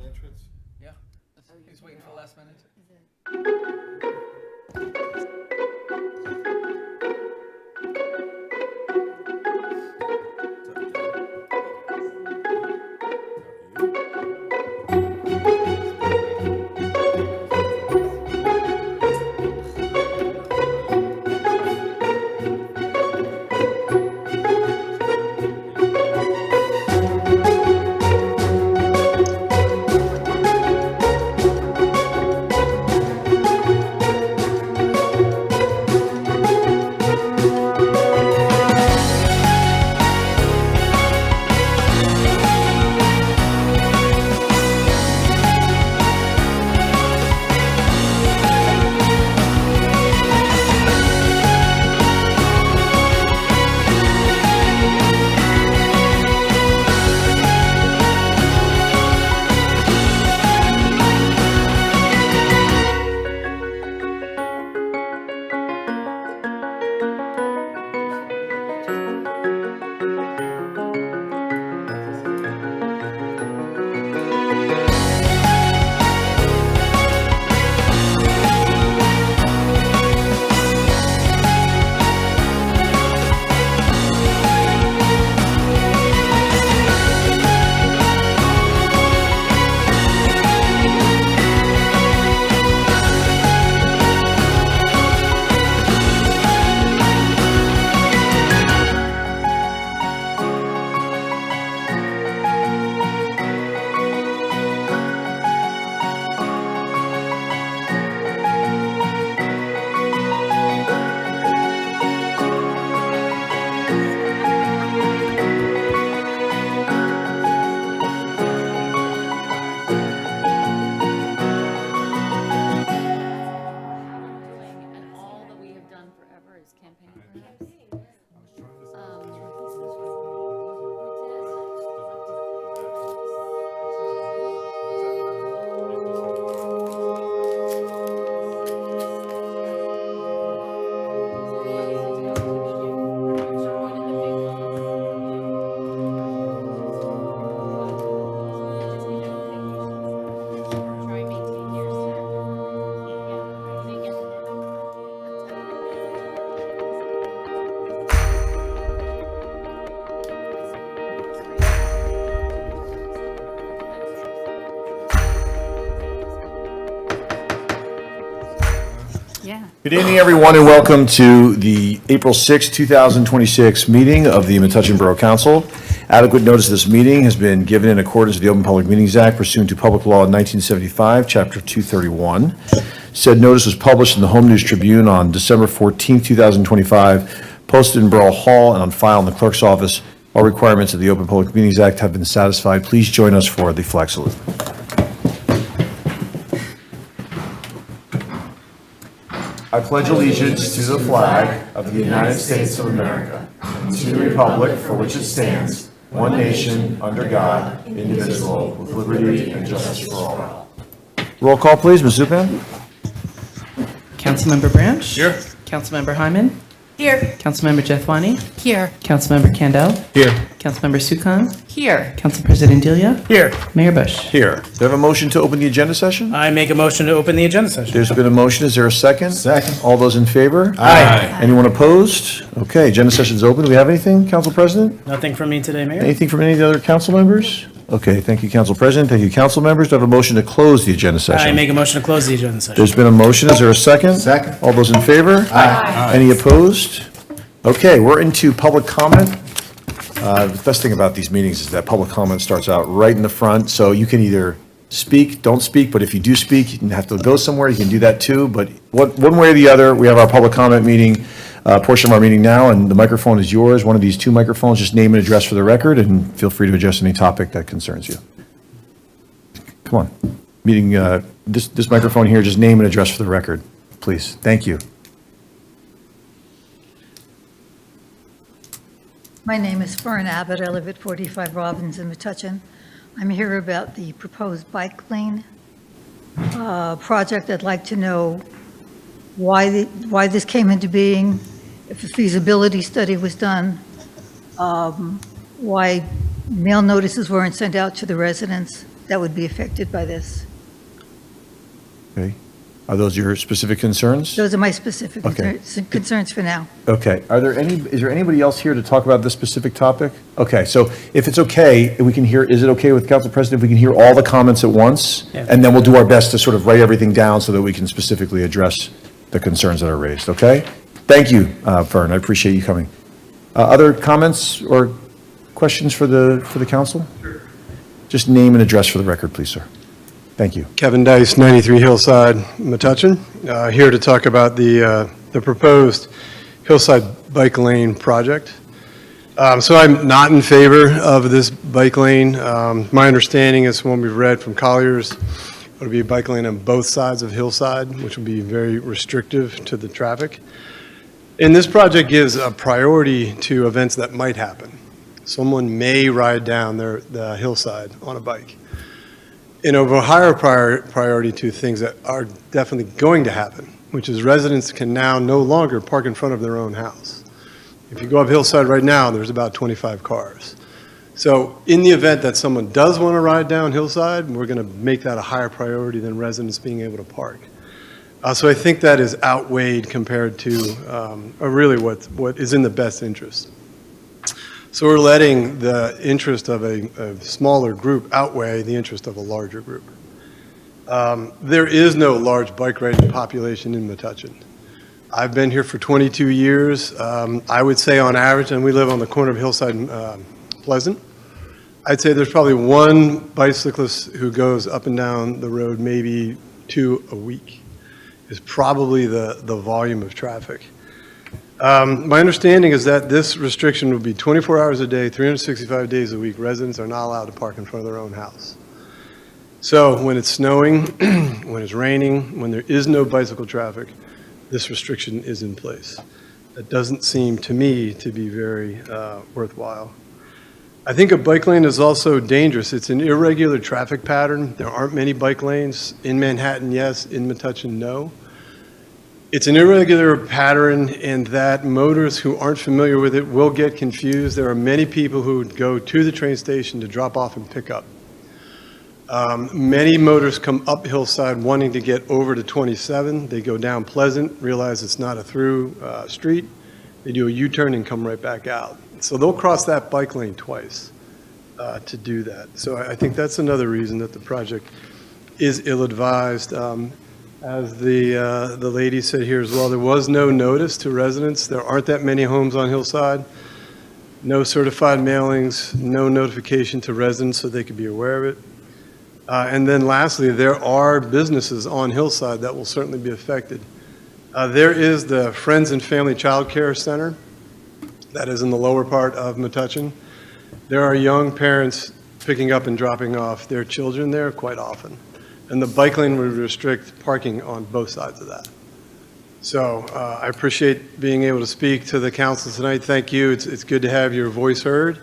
entrance? Yeah. He's waiting for the last minute. And all that we have done forever is campaign perhaps. Try and maintain Yeah. Good evening, everyone, and welcome to the April 6, 2026 meeting of the Metuchen Borough Council. Adequate notice of this meeting has been given in accordance with the Open Public Meetings Act pursuant to Public Law 1975, Chapter 231. Said notice was published in the Home News Tribune on December 14, 2025, posted in Borough Hall and on file in the clerk's office. All requirements of the Open Public Meetings Act have been satisfied. Please join us for the flag salute. I pledge allegiance to the flag of the United States of America, and to the republic for which it stands, one nation, under God, indivisible, with liberty and justice for all. Roll call, please. Ms. Zupan? Councilmember Branch? Here. Councilmember Hyman? Here. Councilmember Jethwani? Here. Councilmember Kandel? Here. Councilmember Sukan? Here. Council President Delia? Here. Mayor Bush? Here. Do I have a motion to open the agenda session? I make a motion to open the agenda session. There's been a motion. Is there a second? Second. All those in favor? Aye. Anyone opposed? Okay, agenda session's open. Do we have anything, Council President? Nothing from me today, Mayor. Anything from any of the other council members? Okay, thank you, Council President. Thank you, council members. Do I have a motion to close the agenda session? I make a motion to close the agenda session. There's been a motion. Is there a second? Second. All those in favor? Aye. Any opposed? Okay, we're into public comment. The best thing about these meetings is that public comment starts out right in the front, so you can either speak, don't speak, but if you do speak, you have to go somewhere, you can do that too. But one way or the other, we have our public comment meeting, portion of our meeting now, and the microphone is yours. One of these two microphones, just name and address for the record, and feel free to address any topic that concerns you. Come on. Meeting, this microphone here, just name and address for the record, please. Thank you. My name is Fern Abbott. I live at 45 Robbins in Metuchen. I'm here about the proposed bike lane project. I'd like to know why this came into being, if a feasibility study was done, why mail notices weren't sent out to the residents, that would be affected by this. Okay. Are those your specific concerns? Those are my specific Okay. concerns for now. Okay. Is there anybody else here to talk about this specific topic? Okay, so if it's okay, if we can hear, is it okay with Council President if we can hear all the comments at once? Yeah. And then we'll do our best to sort of write everything down so that we can specifically address the concerns that are raised, okay? Thank you, Fern, I appreciate you coming. Other comments or questions for the council? Sure. Just name and address for the record, please, sir. Thank you. Kevin Dice, 93 Hillside, Metuchen, here to talk about the proposed Hillside Bike Lane project. So I'm not in favor of this bike lane. My understanding is from what we've read from Colliers, it'll be a bike lane on both sides of Hillside, which will be very restrictive to the traffic. And this project gives a priority to events that might happen. Someone may ride down the hillside on a bike. And over a higher priority to things that are definitely going to happen, which is residents can now no longer park in front of their own house. If you go up Hillside right now, there's about 25 cars. So in the event that someone does want to ride down Hillside, we're going to make that a higher priority than residents being able to park. So I think that is outweighed compared to really what is in the best interest. So we're letting the interest of a smaller group outweigh the interest of a larger group. There is no large bike riding population in Metuchen. I've been here for 22 years. I would say on average, and we live on the corner of Hillside and Pleasant, I'd say there's probably one bicyclist who goes up and down the road, maybe 2 a week, is probably the volume of traffic. My understanding is that this restriction will be 24 hours a day, 365 days a week. Residents are not allowed to park in front of their own house. So when it's snowing, when it's raining, when there is no bicycle traffic, this restriction is in place. That doesn't seem to me to be very worthwhile. I think a bike lane is also dangerous. It's an irregular traffic pattern. There aren't many bike lanes. In Manhattan, yes. In Metuchen, no. It's an irregular pattern in that motorists who aren't familiar with it will get confused. There are many people who would go to the train station to drop off and pick up. Many motorists come up Hillside wanting to get over to 27. They go down Pleasant, realize it's not a through street. They do a U-turn and come right back out. So they'll cross that bike lane twice to do that. So I think that's another reason that the project is ill-advised. As the lady said here as well, there was no notice to residents. There aren't that many homes on Hillside. No certified mailings, no notification to residents so they could be aware of it. And then lastly, there are businesses on Hillside that will certainly be affected. There is the Friends and Family Child Care Center that is in the lower part of Metuchen. There are young parents picking up and dropping off their children there quite often. And the bike lane would restrict parking on both sides of that. So I appreciate being able to speak to the council tonight. Thank you. It's good to have your voice heard,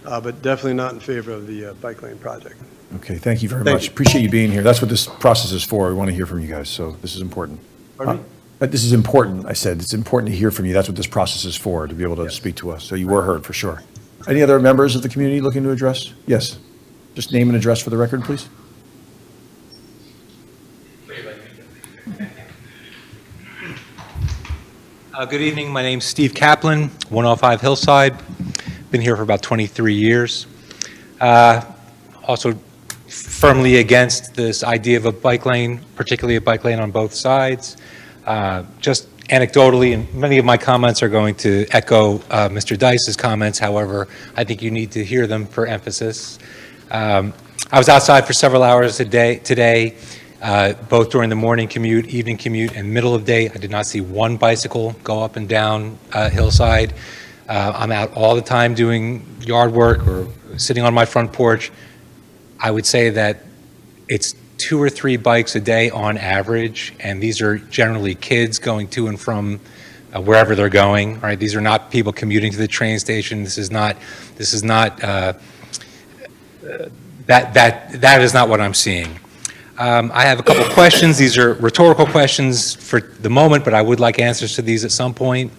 but definitely not in favor of the bike lane project. Okay, thank you very Thank much. you. Appreciate you being here. That's what this process is for. We want to hear from you guys, so this is important. Pardon me? But this is important, I said. It's important to hear from you. That's what this process is for, to be able to speak to us. So you were heard, for sure. Any other members of the community looking to address? Yes. Just name and address for the record, please. Good evening. My name's Steve Kaplan, 105 Hillside. Been here for about 23 years. Also firmly against this idea of a bike lane, particularly a bike lane on both sides. Just anecdotally, and many of my comments are going to echo Mr. Dice's comments. However, I think you need to hear them for emphasis. I was outside for several hours today, both during the morning commute, evening commute, and middle of day. I did not see one bicycle go up and down Hillside. I'm out all the time doing yard work or sitting on my front porch. I would say that it's 2 or 3 bikes a day on average, and these are generally kids going to and from wherever they're going. Right? These are not people commuting to the train station. This is not. That is not what I'm seeing. I have a couple of questions. These are rhetorical questions for the moment, but I would like answers to these at some point.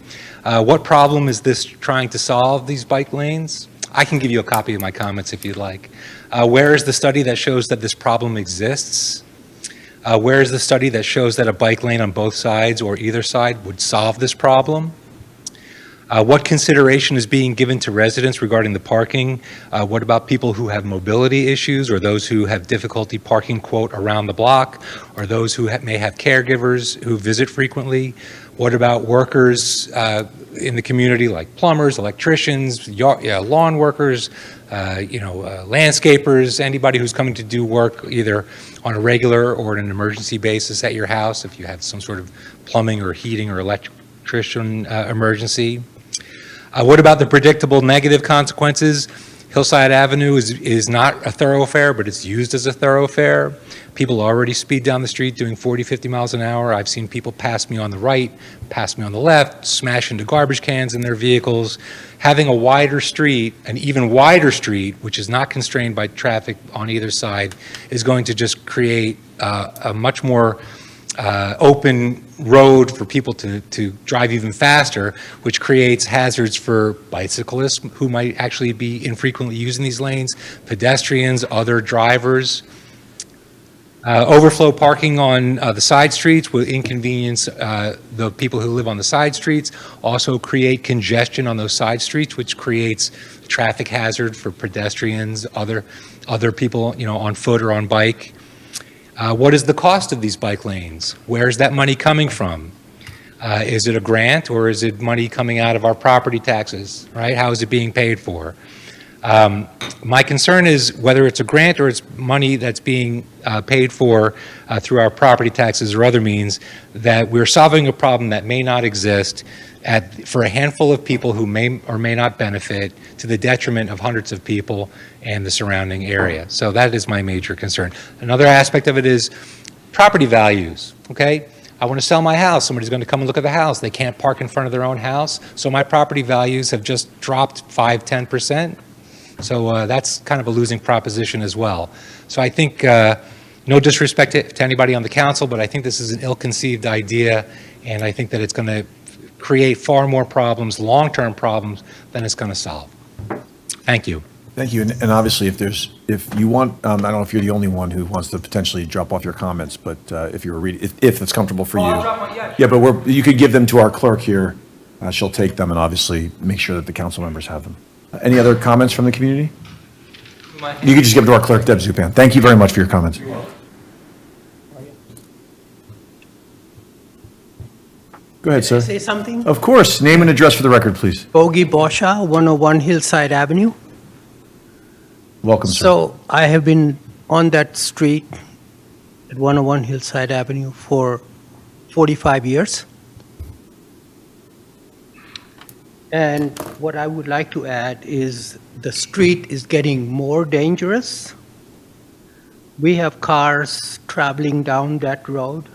What problem is this trying to solve, these bike lanes? I can give you a copy of my comments if you'd like. Where is the study that shows that this problem exists? Where is the study that shows that a bike lane on both sides or either side would solve this problem? What consideration is being given to residents regarding the parking? What about people who have mobility issues or those who have difficulty parking, quote, around the block, or those who may have caregivers who visit frequently? What about workers in the community like plumbers, electricians, lawn workers, landscapers, anybody who's coming to do work either on a regular or an emergency basis at your house if you have some sort of plumbing or heating or electrician emergency? What about the predictable negative consequences? Hillside Avenue is not a thoroughfare, but it's used as a thoroughfare. People already speed down the street doing 40, 50 miles an hour. I've seen people pass me on the right, pass me on the left, smash into garbage cans in their vehicles. Having a wider street, an even wider street, which is not constrained by traffic on either side, is going to just create a much more open road for people to drive even faster, which creates hazards for bicyclists who might actually be infrequently using these lanes, pedestrians, other drivers. Overflow parking on the side streets will inconvenience the people who live on the side streets, also create congestion on those side streets, which creates traffic hazard for pedestrians, other people, on foot or on bike. What is the cost of these bike lanes? Where is that money coming from? Is it a grant or is it money coming out of our property taxes, right? How is it being paid for? My concern is whether it's a grant or it's money that's being paid for through our property taxes or other means, that we're solving a problem that may not exist for a handful of people who may or may not benefit to the detriment of hundreds of people and the surrounding area. So that is my major concern. Another aspect of it is property values, okay? I want to sell my house. Somebody's going to come and look at the house. They can't park in front of their own house. So my property values have just dropped 5–10%. So that's kind of a losing proposition as well. So I think, no disrespect to anybody on the council, but I think this is an ill-conceived idea, and I think that it's going to create far more problems, long-term problems, than it's going to solve. Thank you. Thank you. And obviously, if you want, I don't know if you're the only one who wants to potentially drop off your comments, but if you were reading, if it's comfortable for you. Yeah, but you could give them to our clerk here. She'll take them and obviously make sure that the council members have them. Any other comments from the community? You could just give them to our clerk, Deb Zupan. Thank you very much for your comments. Go ahead, sir. Say something? Of course. Name and address for the record, please. Bogi Bosha, 101 Hillside Avenue. Welcome, sir. So I have been on that street at 101 Hillside Avenue for 45 years. And what I would like to add is the street is getting more dangerous. We have cars traveling down that road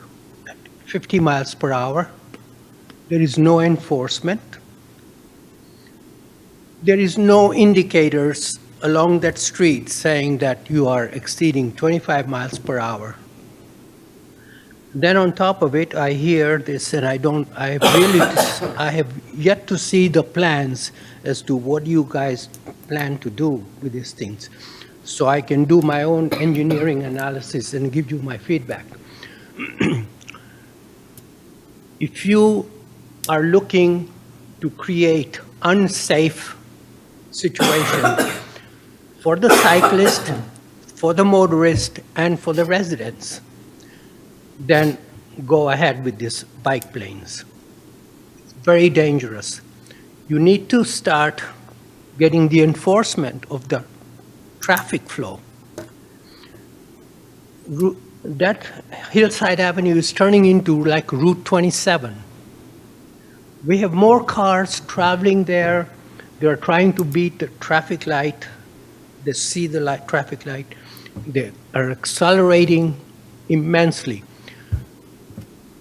at 50 miles per hour. There is no enforcement. There is no indicators along that street saying that you are exceeding 25 miles per hour. Then on top of it, I hear this, and I have yet to see the plans as to what you guys plan to do with these things. So I can do my own engineering analysis and give you my feedback. If you are looking to create unsafe situation for the cyclist, for the motorist, and for the residents, then go ahead with these bike lanes. It's very dangerous. You need to start getting the enforcement of the traffic flow. That Hillside Avenue is turning into like Route 27. We have more cars traveling there. They're trying to beat the traffic light. They see the traffic light. They are accelerating immensely.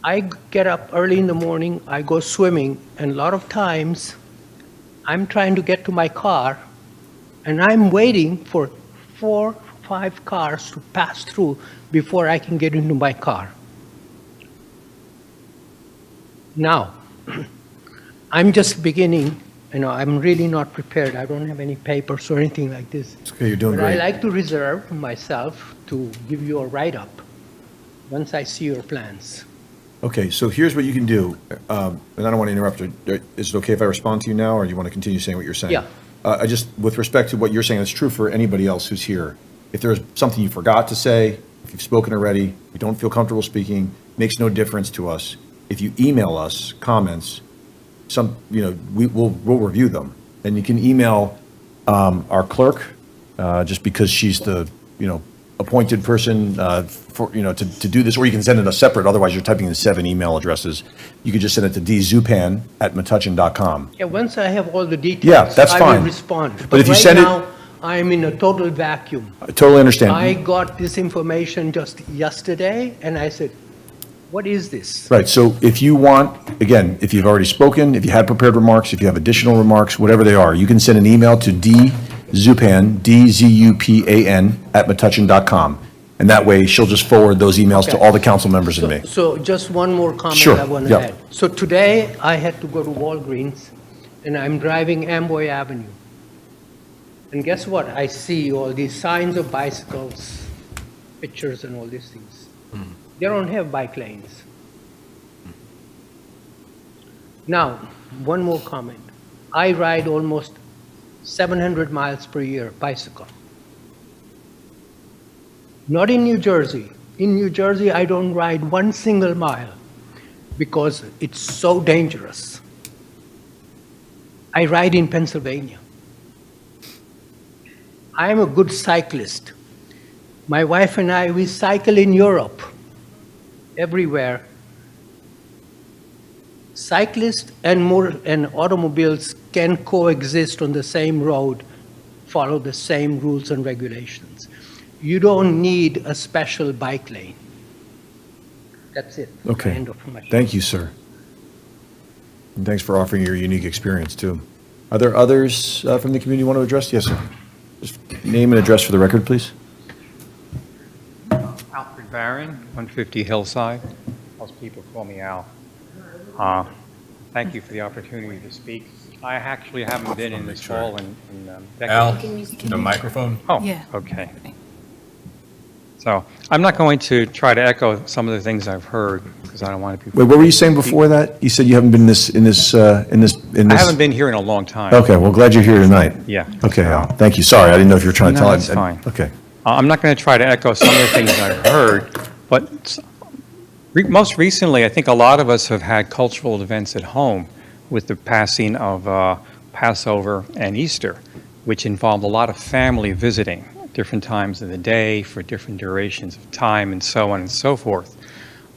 I get up early in the morning, I go swimming, and a lot of times I'm trying to get to my car, and I'm waiting for 4 or 5 cars to pass through before I can get into my car. Now, I'm just beginning I'm really not prepared. I don't have any papers or anything like this. It's okay, you're doing But I great. like to reserve myself to give you a write-up once I see your plans. Okay, so here's what you can do, and I don't want to interrupt. Is it okay if I respond to you now, or do you want to continue saying what you're saying? Yeah. I just, with respect to what you're saying, it's true for anybody else who's here. If there's something you forgot to say, if you've spoken already, you don't feel comfortable speaking, makes no difference to us. If you email us comments, we'll review them. And you can email our clerk, just because she's the, appointed person to do this, or you can send it a separate, otherwise you're typing in 7 email addresses. You could just send it to dzupan@metuchen.com. Yeah, once I have all the details. Yeah, that's I fine. will respond. But if you send it- right now, I am in a total vacuum. I totally understand. I got this information just yesterday, and I said, what is this? Right, so if you want, again, if you've already spoken, if you had prepared remarks, if you have additional remarks, whatever they are, you can send an email to dzupan, DZUPAN, @metuchen.com. And that way, she'll just forward those emails to Okay. all the council members and me. So just one more comment Sure, I want yeah. to add. So today, I had to go to Walgreens, and I'm driving Amboy Avenue. And guess what? I see all these signs of bicycles, pictures and all these things. They don't have bike lanes. Now, one more comment. I ride almost 700 miles per year bicycle. Not in New Jersey. In New Jersey, I don't ride one single mile because it's so dangerous. I ride in Pennsylvania. I am a good cyclist. My wife and I, we cycle in Europe, everywhere. Cyclists and automobiles can coexist on the same road, follow the same rules and regulations. You don't need a special bike lane. That's it. Okay. End of my- Thank you, sir. And thanks for offering your unique experience, too. Are there others from the community you want to address? Yes, sir. Just name and address for the record, please. Alfred Barron, 150 Hillside. Most people call me Al. Thank you for the opportunity to speak. I actually haven't been in this hall in Al, decades. the microphone? Oh, okay. So I'm not going to try to echo some of the things I've heard because I don't want to be. Wait, what were you saying before that? You said you haven't been in this. I haven't been here in a long time. Okay, well, glad you're here tonight. Yeah. Okay, Al, thank you. Sorry, I didn't know if you were trying to No, tell. that's fine. Okay. I'm not going to try to echo some of the things I've heard, but most recently, I think a lot of us have had cultural events at home with the passing of Passover and Easter, which involved a lot of family visiting at different times of the day for different durations of time and so on and so forth.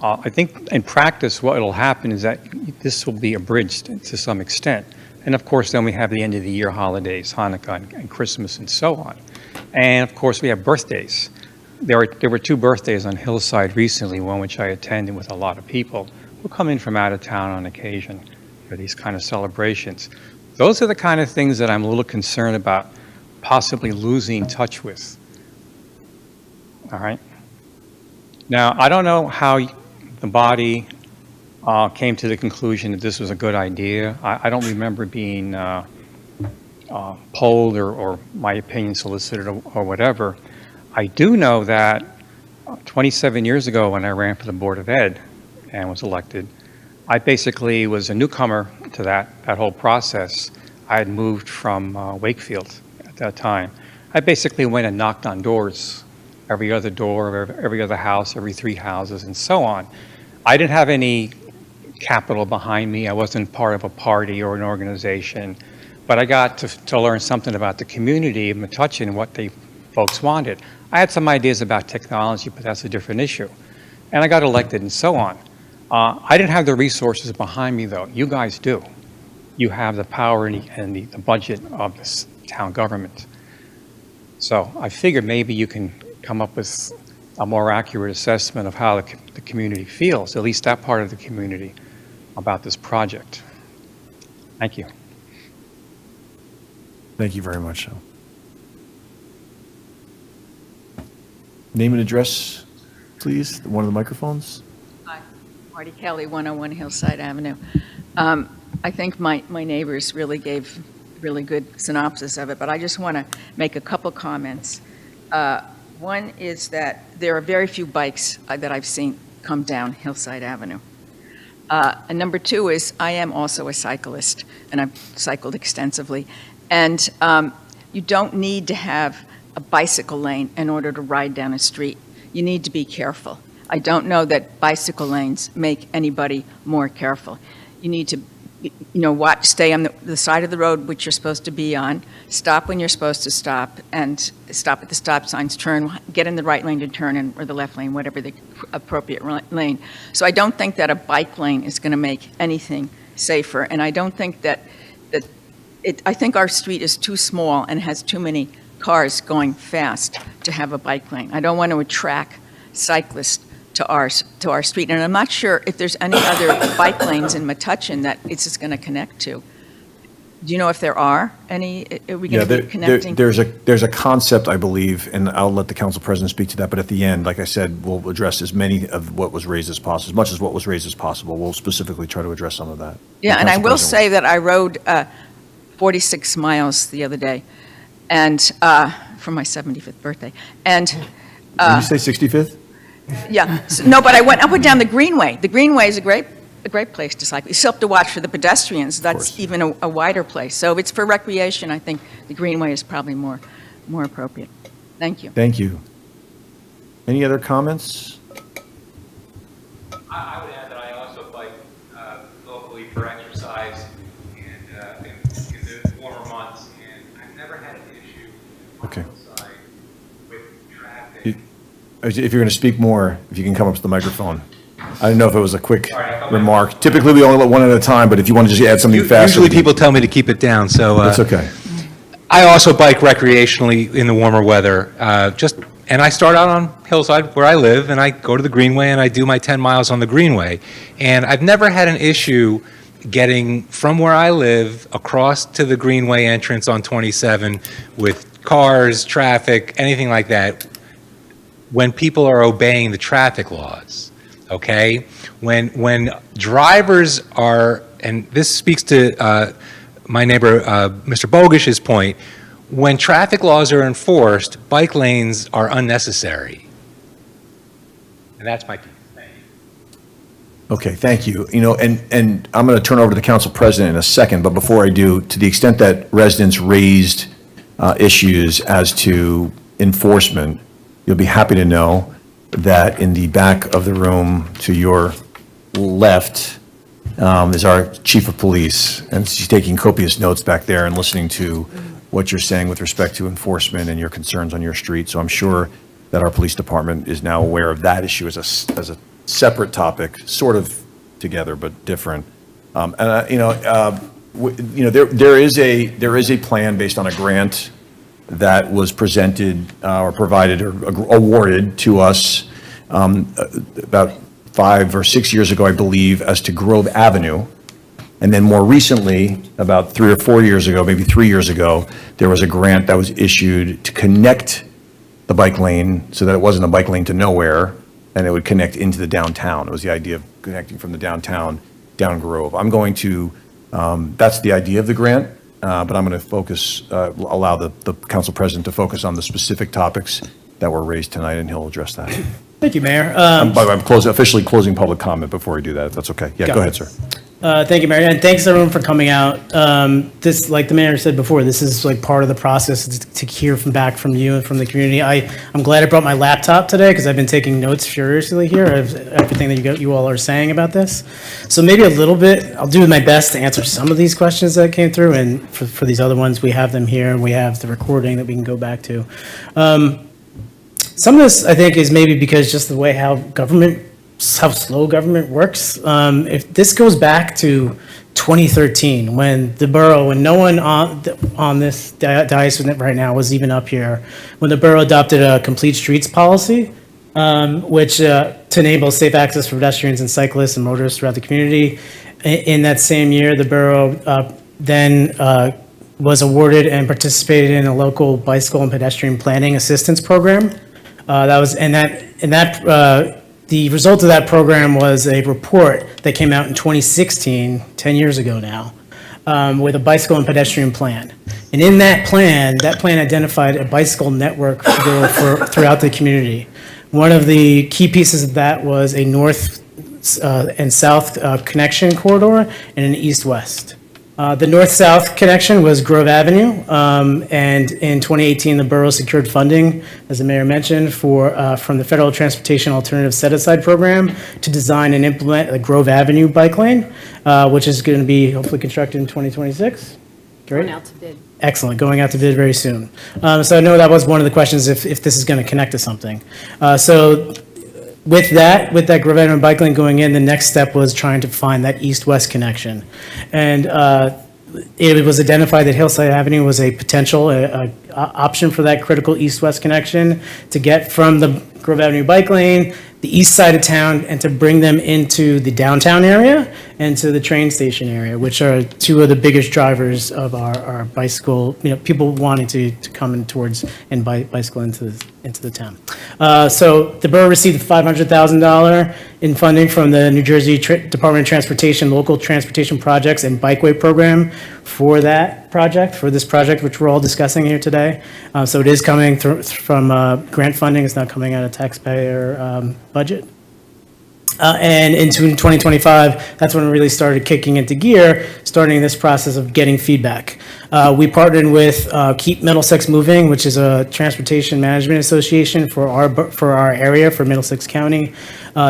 I think in practice what will happen is that this will be abridged to some extent. And of course, then we have the end of the year holidays, Hanukkah and Christmas and so on. And of course, we have birthdays. There were 2 birthdays on Hillside recently, one which I attended with a lot of people who come in from out of town on occasion for these kind of celebrations. Those are the kind of things that I'm a little concerned about possibly losing touch with. All right? Now, I don't know how the body came to the conclusion that this was a good idea. I don't remember being polled or my opinion solicited or whatever. I do know that 27 years ago when I ran for the Board of Ed and was elected, I basically was a newcomer to that whole process. I had moved from Wakefield at that time. I basically went and knocked on doors, every other door, every other house, every 3 houses, and so on. I didn't have any capital behind me. I wasn't part of a party or an organization, but I got to learn something about the community of Metuchen and what they folks wanted. I had some ideas about technology, but that's a different issue. And I got elected and so on. I didn't have the resources behind me, though. You guys do. You have the power and the budget of this town government. So I figured maybe you can come up with a more accurate assessment of how the community feels, at least that part of the community, about this project. Thank you. Thank you very much, Al. Name and address, please, one of the microphones. Hi, Marty Kelly, 101 Hillside Avenue. I think my neighbors really gave really good synopsis of it, but I just want to make a couple comments. One is that there are very few bikes that I've seen come down Hillside Avenue. And number two is I am also a cyclist, and I've cycled extensively. And you don't need to have a bicycle lane in order to ride down a street. You need to be careful. I don't know that bicycle lanes make anybody more careful. You need to, stay on the side of the road which you're supposed to be on, stop when you're supposed to stop, and stop at the stop signs, turn, get in the right lane to turn in, or the left lane, whatever the appropriate lane. So I don't think that a bike lane is going to make anything safer, and I don't think I think our street is too small and has too many cars going fast to have a bike lane. I don't want to attract cyclists to our street, and I'm not sure if there's any other bike lanes in Metuchen that it's just going to connect to. Do you know if there are any? Are we going to be connecting? There's a concept, I believe, and I'll let the council president speak to that, but at the end, like I said, we'll address as many of what was raised as possible, as much as what was raised as possible. We'll specifically try to address some of that. Yeah, and I Council will President. say that I rode 46 miles the other day, and for my 75th birthday. And Did you say 65th? yeah, no, but I went up and down the Greenway. The Greenway is a great place to cycle. You still have to watch for the pedestrians. That's even a wider place. So if it's for recreation, I think the Greenway is probably more appropriate. Thank you. Thank you. Any other comments? I would add that I also bike locally for exercise and in the warmer months, and I've never had an issue on Okay. the side with traffic. If you're going to speak more, if you can come up to the microphone. I don't know if it was a quick All right, remark. Typically, we only let one at a time, but if you want to just add something fast. Usually people tell me to keep it down, so. That's okay. I also bike recreationally in the warmer weather, and I start out on Hillside where I live, and I go to the Greenway, and I do my 10 miles on the Greenway. And I've never had an issue getting from where I live across to the Greenway entrance on 27 with cars, traffic, anything like that, when people are obeying the traffic laws, okay? When drivers are, and this speaks to my neighbor, Mr. Bogish's point, when traffic laws are enforced, bike lanes are unnecessary. And that's my piece. Thank you. Okay, thank you. And I'm going to turn over to the council president in a second, but before I do, to the extent that residents raised issues as to enforcement, you'll be happy to know that in the back of the room to your left is our chief of police, and she's taking copious notes back there and listening to what you're saying with respect to enforcement and your concerns on your street. So I'm sure that our police department is now aware of that issue as a separate topic, sort of together but different. There is a plan based on a grant that was presented or provided or awarded to us about 5 or 6 years ago, I believe, as to Grove Avenue. And then more recently, about 3 or 4 years ago, maybe 3 years ago, there was a grant that was issued to connect the bike lane so that it wasn't a bike lane to nowhere, and it would connect into the downtown. It was the idea of connecting from the downtown down Grove. That's the idea of the grant, but I'm going to allow the council president to focus on the specific topics that were raised tonight, and he'll address that. Thank you, Mayor. By the way, I'm officially closing public comment before we do that, if that's okay. Yeah, go ahead, sir. Thank you, Mayor, and thanks everyone for coming out. This, like the mayor said before, this is like part of the process to hear back from you and from the community. I'm glad I brought my laptop today because I've been taking notes furiously here of everything that you all are saying about this. So maybe a little bit, I'll do my best to answer some of these questions that came through, and for these other ones, we have them here and we have the recording that we can go back to. Some of this, I think, is maybe because just the way how slow government works. If this goes back to 2013, when the borough, when no one on this dais right now was even up here, when the borough adopted a complete streets policy, which to enable safe access for pedestrians and cyclists and motorists throughout the community. In that same year, the borough then was awarded and participated in a local bicycle and pedestrian planning assistance program. The result of that program was a report that came out in 2016, 10 years ago now, with a bicycle and pedestrian plan. And in that plan identified a bicycle network throughout the community. One of the key pieces of that was a north and south connection corridor and an east-west. The north-south connection was Grove Avenue, and in 2018, the borough secured funding, as the mayor mentioned, from the Federal Transportation Alternative Set-Aside Program to design and implement a Grove Avenue bike lane, which is going to be hopefully constructed in 2026. Great. Going out to bid. Excellent, going out to bid very soon. So I know that was one of the questions, if this is going to connect to something. So with that Grove Avenue bike lane going in, the next step was trying to find that east-west connection. And it was identified that Hillside Avenue was a potential option for that critical east-west connection to get from the Grove Avenue bike lane, the east side of town, and to bring them into the downtown area and to the train station area, which are two of the biggest drivers of our bicycle, people wanting to come in towards and bicycle into the town. So the borough received $500,000 in funding from the New Jersey Department of Transportation Local Transportation Projects and Bikeway Program for this project, which we're all discussing here today. So it is coming from grant funding. It's not coming out of taxpayer budget. And into 2025, that's when it really started kicking into gear, starting this process of getting feedback. We partnered with Keep Middlesex Moving, which is a transportation management association for our area, for Middlesex County.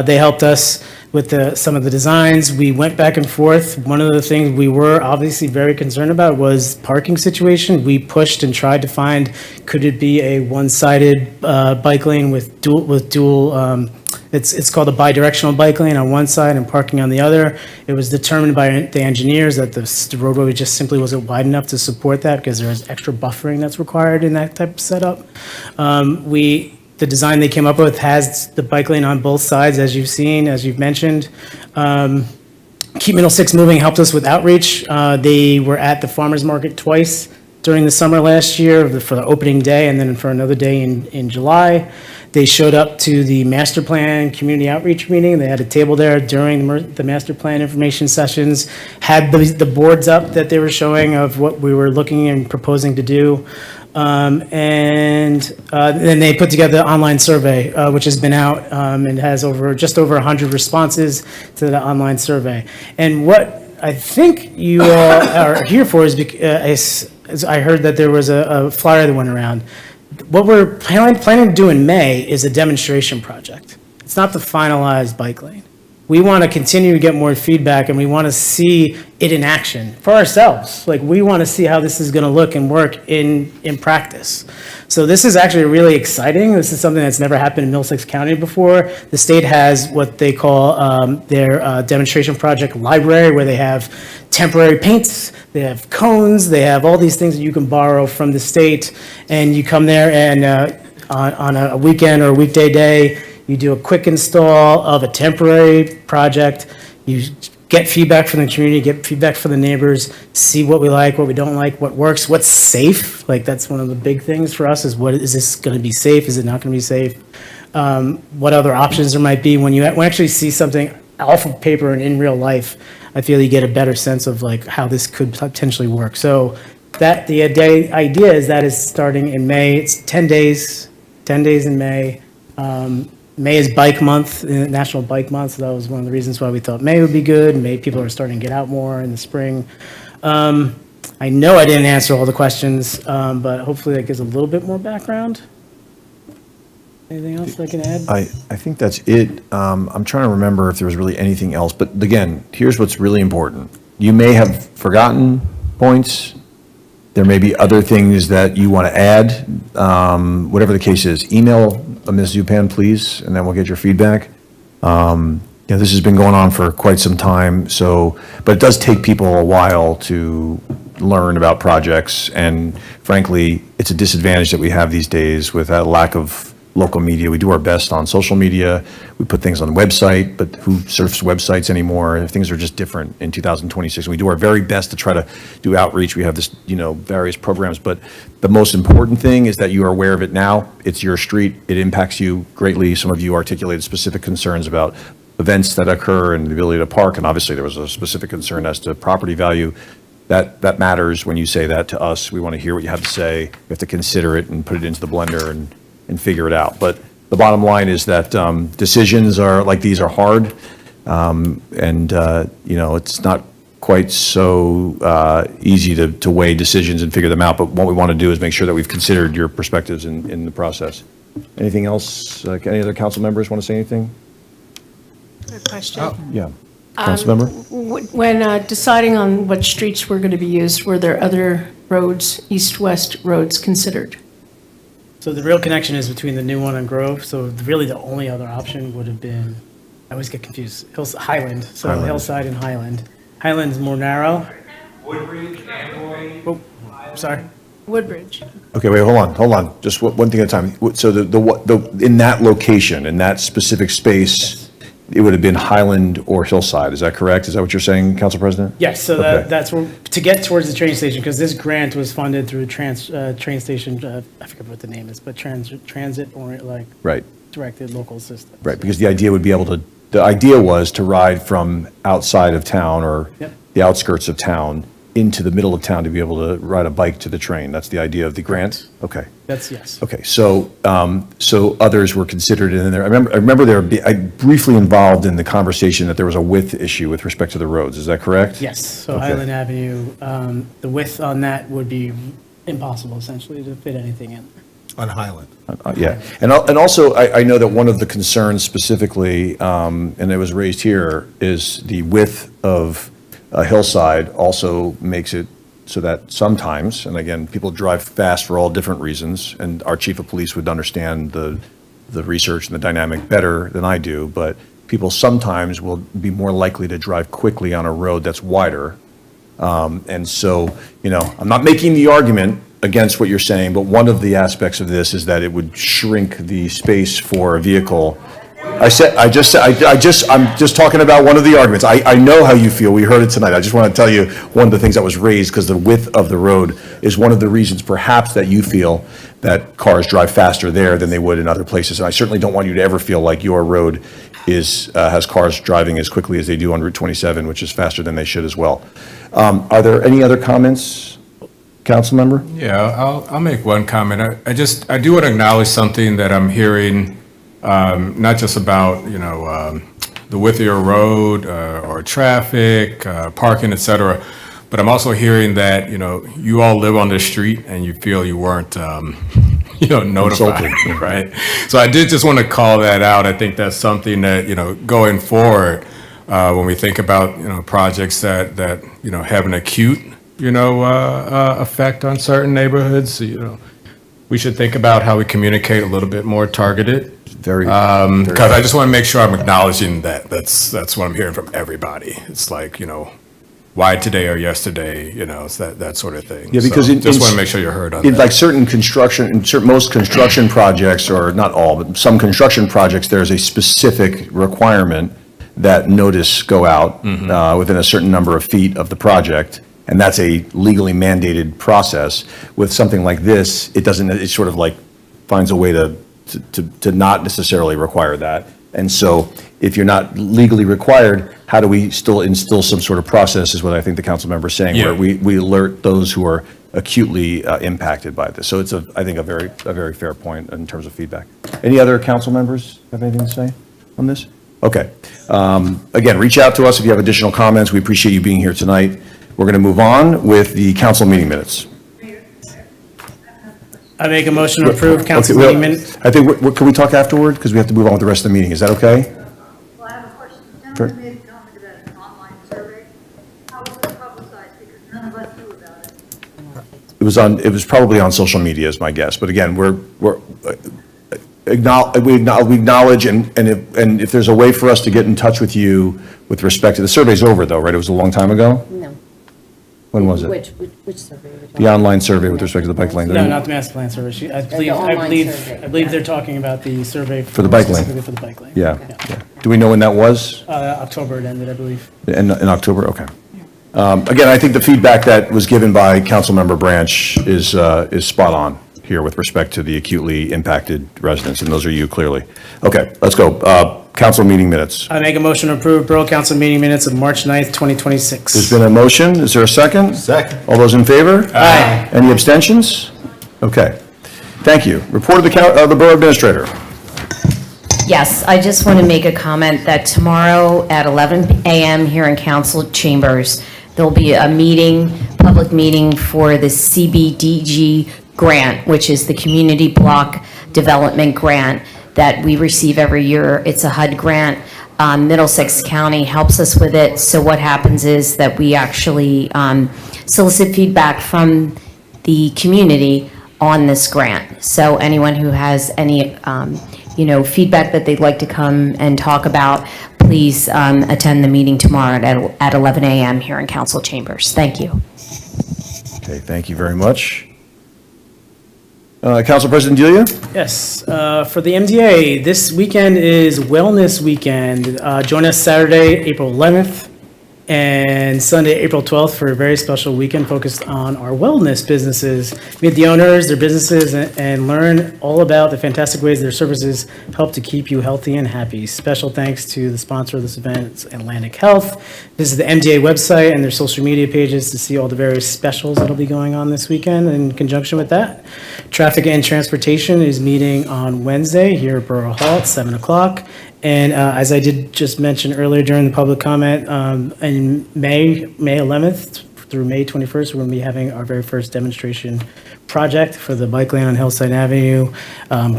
They helped us with some of the designs. We went back and forth. One of the things we were obviously very concerned about was parking situation. We pushed and tried to find, could it be a one-sided bike lane with dual it's called a bidirectional bike lane on one side and parking on the other. It was determined by the engineers that the roadway just simply wasn't wide enough to support that because there's extra buffering that's required in that type of setup. The design they came up with has the bike lane on both sides, as you've seen, as you've mentioned. Keep Middlesex Moving helped us with outreach. They were at the farmers market twice during the summer last year for the opening day and then for another day in July. They showed up to the master plan community outreach meeting. They had a table there during the master plan information sessions, had the boards up that they were showing of what we were looking and proposing to do. And then they put together the online survey, which has been out and has just over 100 responses to the online survey. And what I think you all are here for is because I heard that there was a flyer that went around. What we're planning to do in May is a demonstration project. It's not the finalized bike lane. We want to continue to get more feedback, and we want to see it in action for ourselves. Like, we want to see how this is going to look and work in practice. So this is actually really exciting. This is something that's never happened in Middlesex County before. The state has what they call their demonstration project library, where they have temporary paints, they have cones, they have all these things that you can borrow from the state, and you come there and on a weekend or a weekday day, you do a quick install of a temporary project, you get feedback from the community, get feedback from the neighbors, see what we like, what we don't like, what works, what's safe. Like, that's one of the big things for us, is is this going to be safe? Is it not going to be safe? What other options there might be. When you actually see something off of paper and in real life, I feel you get a better sense of like how this could potentially work. So the idea is that is starting in May. It's 10 days in May. May is Bike Month, National Bike Month, so that was one of the reasons why we thought May would be good. May, people are starting to get out more in the spring. I know I didn't answer all the questions, but hopefully that gives a little bit more background. Anything else I can add? I think that's it. I'm trying to remember if there was really anything else, but again, here's what's really important. You may have forgotten points. There may be other things that you want to add. Whatever the case is, email Ms. Zupan, please, and then we'll get your feedback. This has been going on for quite some time, but it does take people a while to learn about projects, and frankly, it's a disadvantage that we have these days with that lack of local media. We do our best on social media. We put things on the website, but who surfs websites anymore? And things are just different in 2026. We do our very best to try to do outreach. We have this, various programs, but the most important thing is that you are aware of it now. It's your street. It impacts you greatly. Some of you articulated specific concerns about events that occur and the ability to park, and obviously there was a specific concern as to property value. That matters when you say that to us. We want to hear what you have to say. We have to consider it and put it into the blender and figure it out. But the bottom line is that decisions like these are hard, it's not quite so easy to weigh decisions and figure them out. But what we want to do is make sure that we've considered your perspectives in the process. Anything else? Any other council members want to say anything? Good question. Yeah. Council member? When deciding on what streets were going to be used, were there other roads, east-west roads considered? So the real connection is between the new one and Grove, so really the only other option would have been, I always get confused, Highland, so Highland. Hillside and Highland. Highland's more narrow. Woodbridge, Amboy. Oh, sorry. Woodbridge. Okay, wait, hold on. Just one thing at a time. So in that location, in that specific space, it would have been Highland or Hillside. Is that correct? Is that what you're saying, Council President? Yes, so Okay. that's where, to get towards the train station, because this grant was funded through train station, I forget what the name is, but transit or Right. directed local system. Right, because the idea was to ride from outside of town or Yep. the outskirts of town into the middle of town to be able to ride a bike to the train. That's the idea of the grant? Okay. That's yes. Okay, so others were considered in there. I remember I briefly involved in the conversation that there was a width issue with respect to the roads. Is that correct? Yes, so Okay. Highland Avenue, the width on that would be impossible essentially to fit anything in. On Highland. Yeah, and also, I know that one of the concerns specifically, and it was raised here, is the width of a hillside also makes it so that sometimes, and again, people drive fast for all different reasons, and our chief of police would understand the research and the dynamic better than I do, but people sometimes will be more likely to drive quickly on a road that's wider. And so, I'm not making the argument against what you're saying, but one of the aspects of this is that it would shrink the space for a vehicle. I'm just talking about one of the arguments. I know how you feel. We heard it tonight. I just want to tell you one of the things that was raised, because the width of the road is one of the reasons perhaps that you feel that cars drive faster there than they would in other places. And I certainly don't want you to ever feel like your road has cars driving as quickly as they do on Route 27, which is faster than they should as well. Are there any other comments, council member? Yeah, I'll make one comment. I do want to acknowledge something that I'm hearing, not just about, the width of your road or traffic, parking, et cetera, but I'm also hearing that, you all live on this street and you feel you weren't, notified, right? So I did just want to call that out. I think that's something that, going forward, when we think about, projects that have an acute, effect on certain neighborhoods, we should think about how we communicate a little bit more targeted. Very. Because I just want to make sure I'm acknowledging that. That's what I'm hearing from everybody. It's like, why today or yesterday, it's that sort of thing. Yeah, because So just want to make sure you're heard on in that. like most construction projects, or not all, but some construction projects, there's a specific requirement that notice go out within a certain number of feet of the project. And that's a legally mandated process. With something like this, it doesn't, it sort of like finds a way to not necessarily require that. And so if you're not legally required, how do we still instill some sort of process, is what I think the council member is saying, Yeah. where we alert those who are acutely impacted by this. So it's I think a very fair point in terms of feedback. Any other council members have anything to say on this? Okay. Again, reach out to us if you have additional comments. We appreciate you being here tonight. We're going to move on with the council meeting minutes. I make a motion to approve council Okay, well, meeting minutes. I think, can we talk afterward? Because we have to move on with the rest of the meeting. Is that okay? Well, I have a question. The Sure. gentleman made a comment about an online survey. How was it publicized? Because none of us knew about it. It was probably on social media, is my guess. But again, we acknowledge, and if there's a way for us to get in touch with you with respect to, the survey's over though, right? It was a long time ago? No. When was it? Which survey? are we talking The online survey with respect to the bike lane. No, not the master plan survey. online survey, I believe yeah. they're talking about the survey. For the bike lane. specifically for the bike lane. Yeah, yeah. Do we know when that was? October it ended, I believe. In October? Okay. Again, I think the feedback that was given by Councilmember Branch is spot on here with respect to the acutely impacted residents, and those are you clearly. Okay, let's go. Council meeting minutes. I make a motion to approve Borough Council meeting minutes of March 9th, 2026. There's been a motion. Is there a second? Second. All those in favor? Aye. Any abstentions? Okay. Thank you. Report of the Borough Administrator. Yes, I just want to make a comment that tomorrow at 11 a.m. here in Council Chambers, there'll be a meeting, public meeting for the CBDG grant, which is the Community Block Development Grant that we receive every year. It's a HUD grant. Middlesex County helps us with it. So what happens is that we actually solicit feedback from the community on this grant. So anyone who has any feedback that they'd like to come and talk about, please attend the meeting tomorrow at 11 a.m. here in Council Chambers. Thank you. Okay, thank you very much. Council President Delia? Yes, for the MDA, this weekend is Wellness Weekend. Join us Saturday, April 11th, and Sunday, April 12th, for a very special weekend focused on our wellness businesses. Meet the owners, their businesses, and learn all about the fantastic ways their services help to keep you healthy and happy. Special thanks to the sponsor of this event, Atlantic Health. Visit the MDA website and their social media pages to see all the various specials that'll be going on this weekend. In conjunction with that, Traffic and Transportation is meeting on Wednesday here at Borough Hall at 7 o'clock. And as I did just mention earlier during the public comment, in May 11th through May 21st, we're going to be having our very first demonstration project for the bike lane on Hillside Avenue.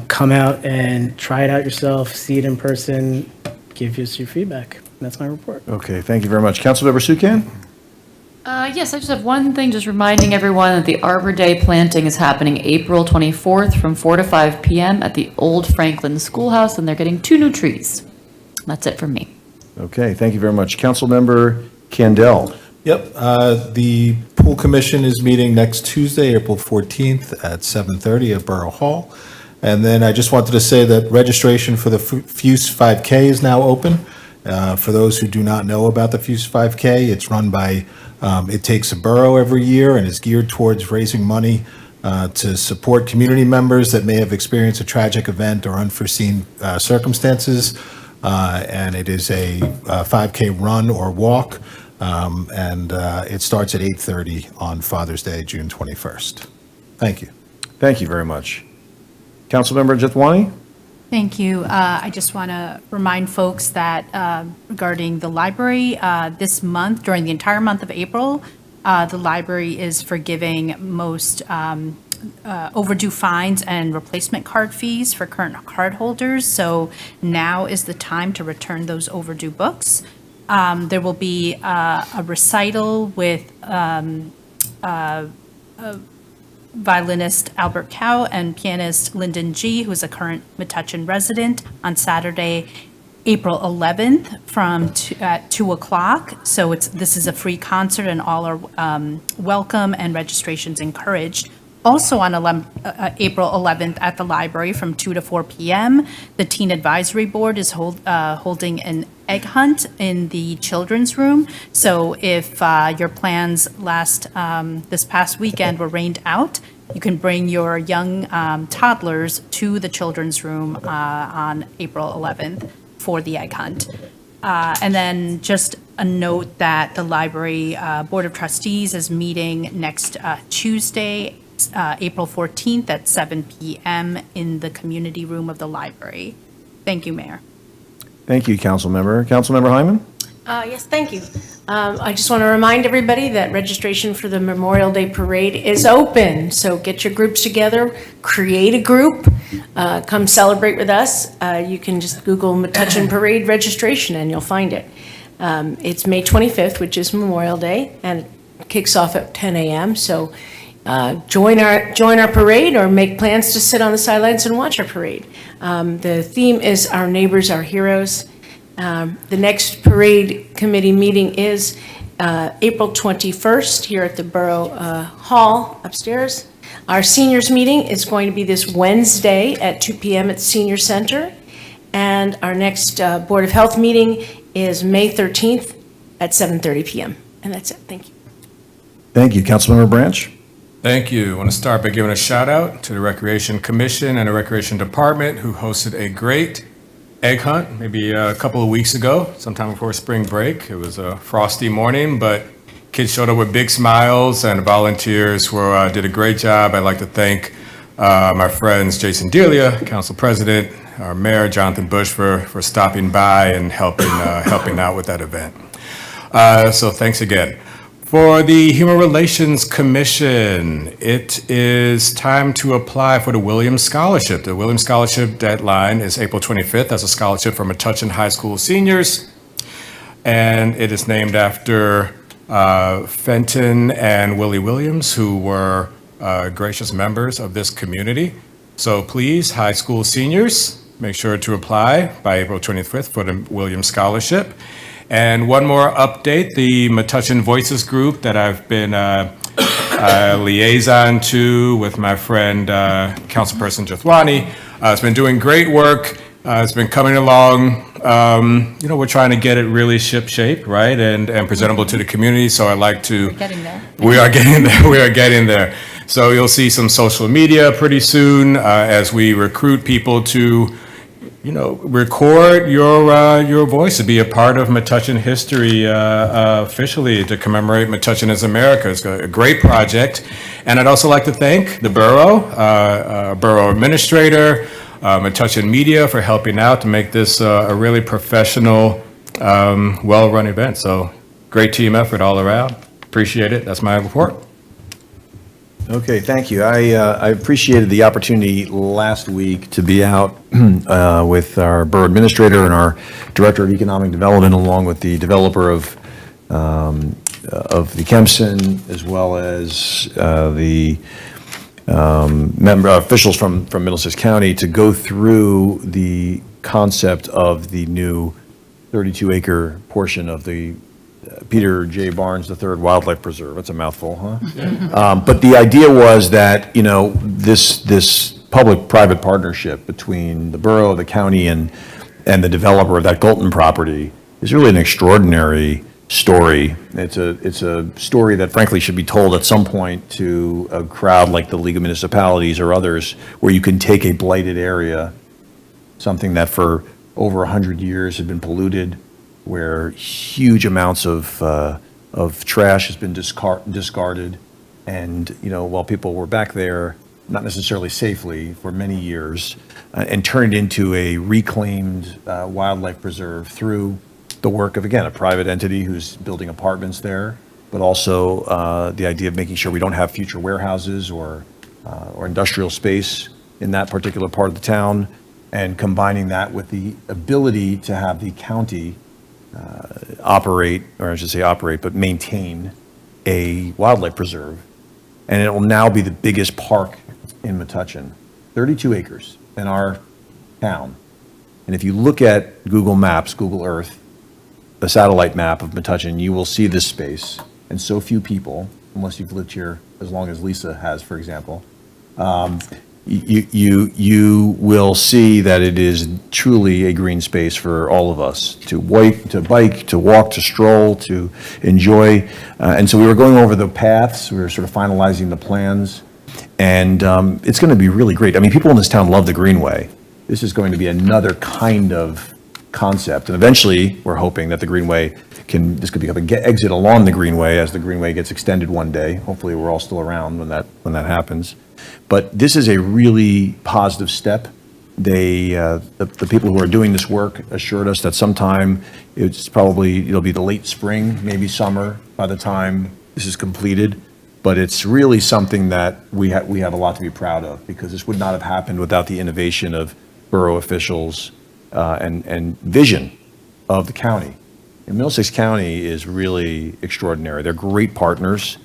Come out and try it out yourself, see it in person, give us your feedback. That's my report. Okay, thank you very much. Councilmember Sukan? Yes, I just have one thing, just reminding everyone that the Arbor Day planting is happening April 24th from 4 to 5 p.m. at the Old Franklin Schoolhouse, and they're getting 2 new trees. That's it from me. Okay, thank you very much. Councilmember Candell? Yep, the Pool Commission is meeting next Tuesday, April 14th at 7:30 at Borough Hall. And then I just wanted to say that registration for the Fuse 5K is now open. For those who do not know about the Fuse 5K, it's run by It Takes a Borough every year and is geared towards raising money to support community members that may have experienced a tragic event or unforeseen circumstances. And it is a 5K run or walk, and it starts at 8:30 on Father's Day, June 21st. Thank you. Thank you very much. Councilmember Jethwani? Thank you. I just want to remind folks that regarding the library, this month, during the entire month of April, the library is forgiving most overdue fines and replacement card fees for current card holders. So now is the time to return those overdue books. There will be a recital with violinist Albert Cow and pianist Lyndon G., who is a current Metuchen resident, on Saturday, April 11th at 2 o'clock. So this is a free concert, and all are welcome and registrations encouraged. Also on April 11th at the library from 2 to 4 p.m., the Teen Advisory Board is holding an egg hunt in the children's room. So if your plans this past weekend were rained out, you can bring your young toddlers to the children's room on April 11th for the egg hunt. And then just a note that the library Board of Trustees is meeting next Tuesday, April 14th at 7 p.m. in the community room of the library. Thank you, Mayor. Thank you, Councilmember. Councilmember Hyman? Yes, thank you. I just want to remind everybody that registration for the Memorial Day Parade is open. So get your groups together, create a group, come celebrate with us. You can just Google Metuchen Parade registration and you'll find it. It's May 25th, which is Memorial Day, and it kicks off at 10 a.m. So join our parade or make plans to sit on the sidelines and watch our parade. The theme is Our Neighbors, Our Heroes. The next parade committee meeting is April 21st here at the Borough Hall upstairs. Our seniors meeting is going to be this Wednesday at 2 PM at the Senior Center. And our next Board of Health meeting is May 13th at 7:30 PM. And that's it. Thank you. Thank you. Councilmember Branch? Thank you. I want to start by giving a shout out to the Recreation Commission and the Recreation Department who hosted a great egg hunt maybe a couple of weeks ago, sometime before spring break. It was a frosty morning, but kids showed up with big smiles and volunteers did a great job. I'd like to thank my friends Jason Delia, Council President, our Mayor Jonathan Bush for stopping by and helping out with that event. So thanks again. For the Human Relations Commission, it is time to apply for the Williams Scholarship. The Williams Scholarship deadline is April 25th as a scholarship for Metuchen High School seniors. And it is named after Fenton and Willie Williams, who were gracious members of this community. So please, high school seniors, make sure to apply by April 25th for the Williams Scholarship. And one more update, the Metuchen Voices group that I've been liaison to with my friend, Councilperson Jethwani, has been doing great work. It's been coming along. We're trying to get it really ship-shape, right, and presentable to the community. So I'd like to. We're getting there. We are getting there. We are getting there. So you'll see some social media pretty soon as we recruit people to, record your voice to be a part of Metuchen history officially to commemorate Metuchen as America. It's a great project. And I'd also like to thank the Borough, Borough Administrator, Metuchen Media for helping out to make this a really professional, well-run event. So great team effort all around. Appreciate it. That's my report. Okay, thank you. I appreciated the opportunity last week to be out with our borough administrator and our director of economic development, along with the developer of the Kempson, as well as the officials from Middlesex County to go through the concept of the new 32-acre portion of the Peter J. Barnes III Wildlife Preserve. That's a mouthful, huh? But the idea was that, this public-private partnership between the borough, the county, and the developer of that Galton property is really an extraordinary story. It's a story that frankly should be told at some point to a crowd like the League of Municipalities or others, where you can take a blighted area, something that for over 100 years had been polluted, where huge amounts of trash has been discarded. And, while people were back there, not necessarily safely for many years, and turned into a reclaimed wildlife preserve through the work of, again, a private entity who's building apartments there, but also the idea of making sure we don't have future warehouses or industrial space in that particular part of the town, and combining that with the ability to have the county operate, or I should say operate, but maintain a wildlife preserve. And it will now be the biggest park in Metuchen, 32 acres in our town. And if you look at Google Maps, Google Earth, the satellite map of Metuchen, you will see this space, and so few people, unless you've lived here as long as Lisa has, for example, you will see that it is truly a green space for all of us to bike, to walk, to stroll, to enjoy. And so we were going over the paths, we were sort of finalizing the plans, and it's going to be really great. I mean, people in this town love the Greenway. This is going to be another kind of concept, and eventually we're hoping that the Greenway this could become an exit along the Greenway as the Greenway gets extended one day. Hopefully we're all still around when that happens. But this is a really positive step. The people who are doing this work assured us that sometime it'll be the late spring, maybe summer by the time this is completed. But it's really something that we have a lot to be proud of, because this would not have happened without the innovation of borough officials and vision of the county. And Middlesex County is really extraordinary. They're great partners.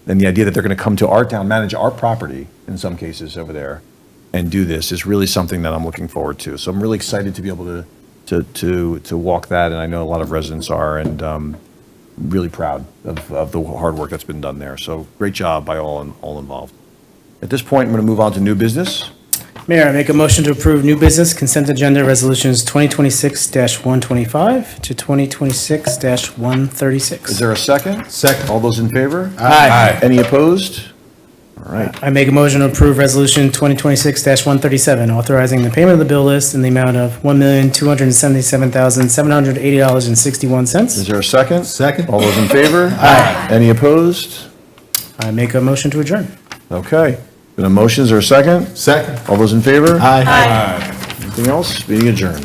And the idea that they're going to come to our town, manage our property in some cases over there, and do this is really something that I'm looking forward to. So I'm really excited to be able to walk that, and I know a lot of residents are. And really proud of the hard work that's been done there. So great job by all involved. At this point, I'm going to move on to new business. Mayor, I make a motion to approve new business consent agenda resolutions 2026-125 to 2026-136. Is there a second? Second. All those in favor? Aye. Any opposed? All right. I make a motion to approve resolution 2026-137, authorizing the payment of the bill list in the amount of $1,277,780.61. Is there a second? Second. All those in favor? Aye. Any opposed? I make a motion to adjourn. Okay. Been a motion, is there a second? Second. All those in favor? Aye. Anything else? Meeting adjourned.